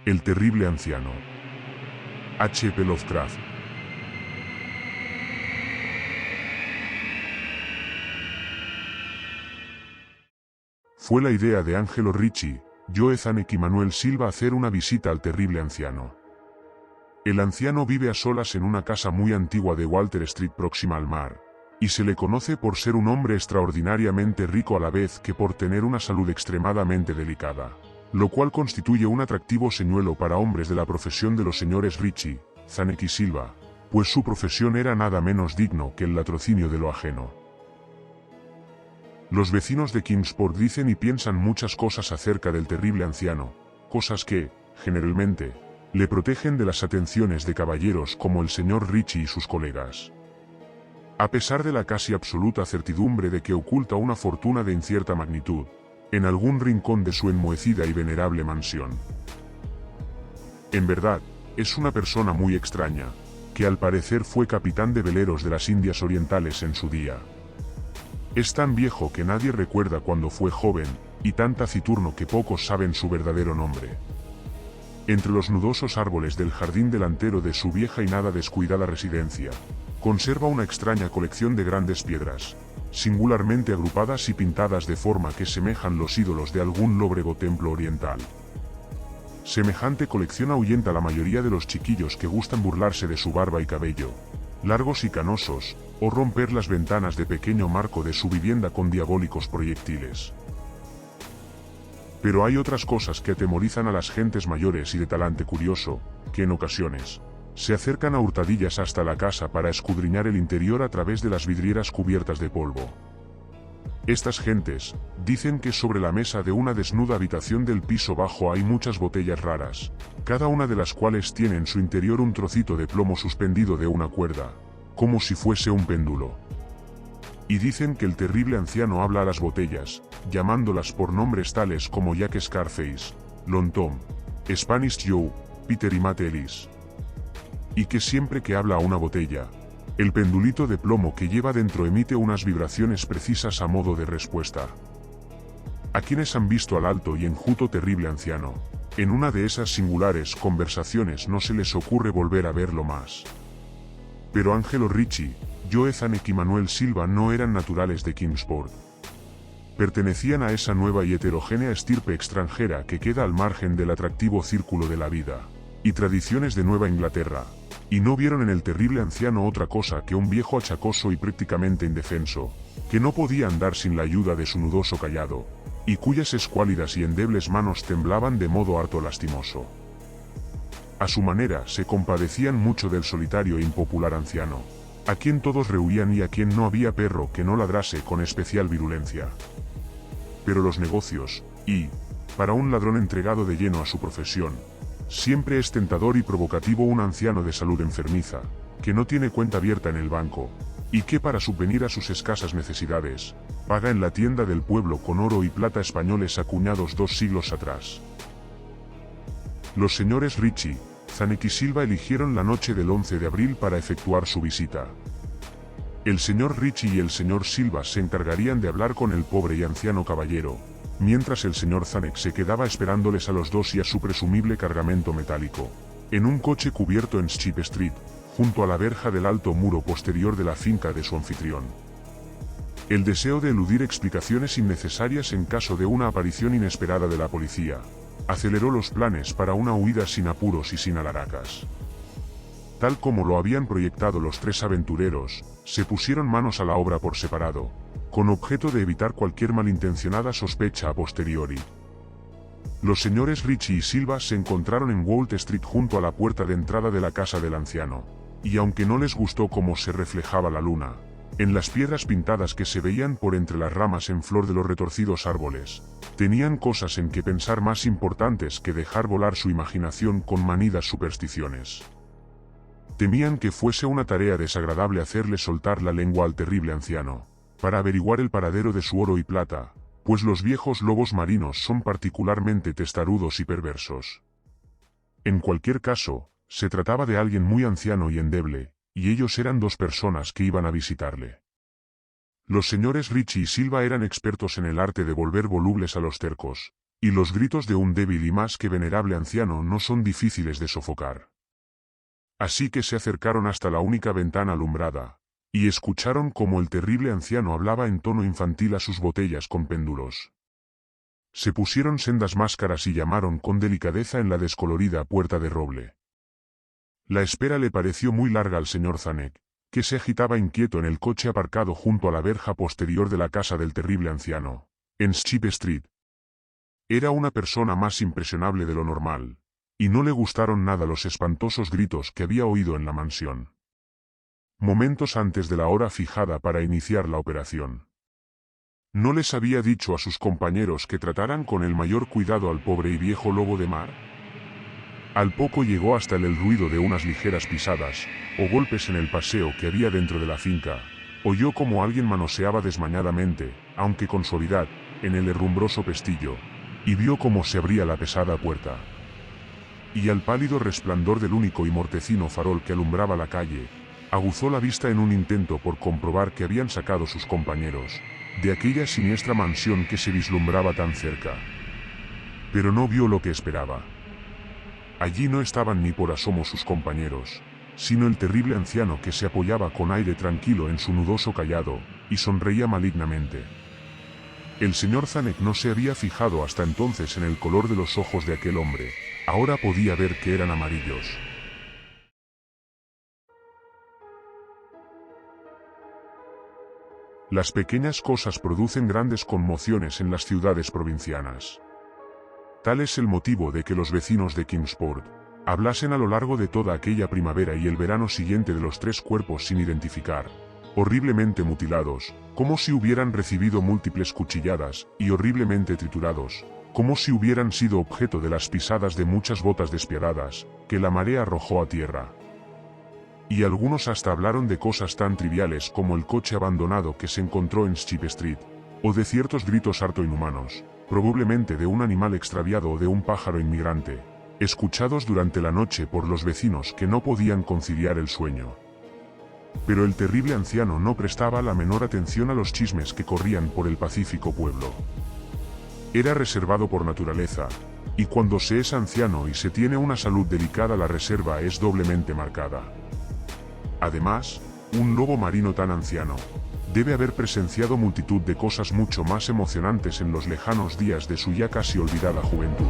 El terrible anciano. H. P. Lovecraft. Fue la idea de Angelo Ricci, Joe Zanuck y Manuel Silva hacer una visita al terrible anciano. El anciano vive a solas en una casa muy antigua de Walter Street próxima al mar, y se le conoce por ser un hombre extraordinariamente rico a la vez que por tener una salud extremadamente delicada, lo cual constituye un atractivo señuelo para hombres de la profesión de los señores Ricci, Zanuck y Silva, pues su profesión era nada menos digno que el latrocinio de lo ajeno. Los vecinos de Kingsport dicen y piensan muchas cosas acerca del terrible anciano, cosas que, generalmente, le protegen de las atenciones de caballeros como el señor Ricci y sus colegas. A pesar de la casi absoluta certidumbre de que oculta una fortuna de incierta magnitud, en algún rincón de su enmohecida y venerable mansión. En verdad, es una persona muy extraña, que al parecer fue capitán de veleros de las Indias Orientales en su día. Es tan viejo que nadie recuerda cuando fue joven, y tan taciturno que pocos saben su verdadero nombre. Entre los nudosos árboles del jardín delantero de su vieja y nada descuidada residencia, conserva una extraña colección de grandes piedras, singularmente agrupadas y pintadas de forma que semejan los ídolos de algún lóbrego templo oriental. Semejante colección ahuyenta a la mayoría de los chiquillos que gustan burlarse de su barba y cabello, largos y canosos, o romper las ventanas de pequeño marco de su vivienda con diabólicos proyectiles. Pero hay otras cosas que atemorizan a las gentes mayores y de talante curioso, que en ocasiones se acercan a hurtadillas hasta la casa para escudriñar el interior a través de las vidrieras cubiertas de polvo. Estas gentes dicen que sobre la mesa de una desnuda habitación del piso bajo hay muchas botellas raras, cada una de las cuales tiene en su interior un trocito de plomo suspendido de una cuerda, como si fuese un péndulo. Y dicen que el terrible anciano habla a las botellas, llamándolas por nombres tales como Jack Scarface, Lon Tom, Spanish Joe, Peter y Matt Ellis. Y que siempre que habla a una botella, el pendulito de plomo que lleva dentro emite unas vibraciones precisas a modo de respuesta. A quienes han visto al alto y enjuto terrible anciano, en una de esas singulares conversaciones no se les ocurre volver a verlo más. Pero Angelo Ricci, Joe Zanuck y Manuel Silva no eran naturales de Kingsport. Pertenecían a esa nueva y heterogénea estirpe extranjera que queda al margen del atractivo círculo de la vida y tradiciones de Nueva Inglaterra, y no vieron en el terrible anciano otra cosa que un viejo achacoso y prácticamente indefenso, que no podía andar sin la ayuda de su nudoso cayado, y cuyas escuálidas y endebles manos temblaban de modo harto lastimoso. A su manera se compadecían mucho del solitario e impopular anciano, a quien todos rehuían y a quien no había perro que no ladrase con especial virulencia. Pero los negocios, y, para un ladrón entregado de lleno a su profesión, siempre es tentador y provocativo un anciano de salud enfermiza, que no tiene cuenta abierta en el banco, y que para subvenir a sus escasas necesidades, paga en la tienda del pueblo con oro y plata españoles acuñados 2 siglos atrás. Los señores Ricci, Zanuck y Silva eligieron la noche del 11 de abril para efectuar su visita. El señor Ricci y el señor Silva se encargarían de hablar con el pobre y anciano caballero, mientras el señor Zanuck se quedaba esperándoles a los dos y a su presumible cargamento metálico, en un coche cubierto en Sheep Street, junto a la verja del alto muro posterior de la finca de su anfitrión. El deseo de eludir explicaciones innecesarias en caso de una aparición inesperada de la policía, aceleró los planes para una huida sin apuros y sin alaracas. Tal como lo habían proyectado los 3 aventureros, se pusieron manos a la obra por separado, con objeto de evitar cualquier malintencionada sospecha a posteriori. Los señores Ricci y Silva se encontraron en Wall Street junto a la puerta de entrada de la casa del anciano, y aunque no les gustó cómo se reflejaba la luna, en las piedras pintadas que se veían por entre las ramas en flor de los retorcidos árboles, tenían cosas en que pensar más importantes que dejar volar su imaginación con manidas supersticiones. Temían que fuese una tarea desagradable hacerle soltar la lengua al terrible anciano, para averiguar el paradero de su oro y plata, pues los viejos lobos marinos son particularmente testarudos y perversos. En cualquier caso, se trataba de alguien muy anciano y endeble, y ellos eran 2 personas que iban a visitarle. Los señores Ricci y Silva eran expertos en el arte de volver volubles a los tercos, y los gritos de un débil y más que venerable anciano no son difíciles de sofocar. Así que se acercaron hasta la única ventana alumbrada, y escucharon cómo el terrible anciano hablaba en tono infantil a sus botellas con péndulos. Se pusieron sendas máscaras y llamaron con delicadeza en la descolorida puerta de roble. La espera le pareció muy larga al señor Zanek, que se agitaba inquieto en el coche aparcado junto a la verja posterior de la casa del terrible anciano, en Sheep Street. Era una persona más impresionable de lo normal, y no le gustaron nada los espantosos gritos que había oído en la mansión. Momentos antes de la hora fijada para iniciar la operación. ¿No les había dicho a sus compañeros que trataran con el mayor cuidado al pobre y viejo lobo de mar? Al poco llegó hasta el ruido de unas ligeras pisadas, o golpes en el paseo que había dentro de la finca. Oyó como alguien manoseaba desmañadamente, aunque con suavidad, en el herrumbroso pestillo, y vio cómo se abría la pesada puerta. Y al pálido resplandor del único y mortecino farol que alumbraba la calle, aguzó la vista en un intento por comprobar qué habían sacado sus compañeros de aquella siniestra mansión que se vislumbraba tan cerca. Pero no vio lo que esperaba. Allí no estaban ni por asomo sus compañeros, sino el terrible anciano que se apoyaba con aire tranquilo en su nudoso cayado, y sonreía malignamente. El señor Zanek no se había fijado hasta entonces en el color de los ojos de aquel hombre, ahora podía ver que eran amarillos. Las pequeñas cosas producen grandes conmociones en las ciudades provincianas. Tal es el motivo de que los vecinos de Kingsport hablasen a lo largo de toda aquella primavera y el verano siguiente de los 3 cuerpos sin identificar, horriblemente mutilados, como si hubieran recibido múltiples cuchilladas, y horriblemente triturados, como si hubieran sido objeto de las pisadas de muchas botas despiadadas, que la marea arrojó a tierra. Y algunos hasta hablaron de cosas tan triviales como el coche abandonado que se encontró en Sheep Street, o de ciertos gritos harto inhumanos, probablemente de un animal extraviado o de un pájaro inmigrante, escuchados durante la noche por los vecinos que no podían conciliar el sueño. Pero el terrible anciano no prestaba la menor atención a los chismes que corrían por el pacífico pueblo. Era reservado por naturaleza, y cuando se es anciano y se tiene una salud delicada la reserva es doblemente marcada. Además, un lobo marino tan anciano debe haber presenciado multitud de cosas mucho más emocionantes en los lejanos días de su ya casi olvidada juventud.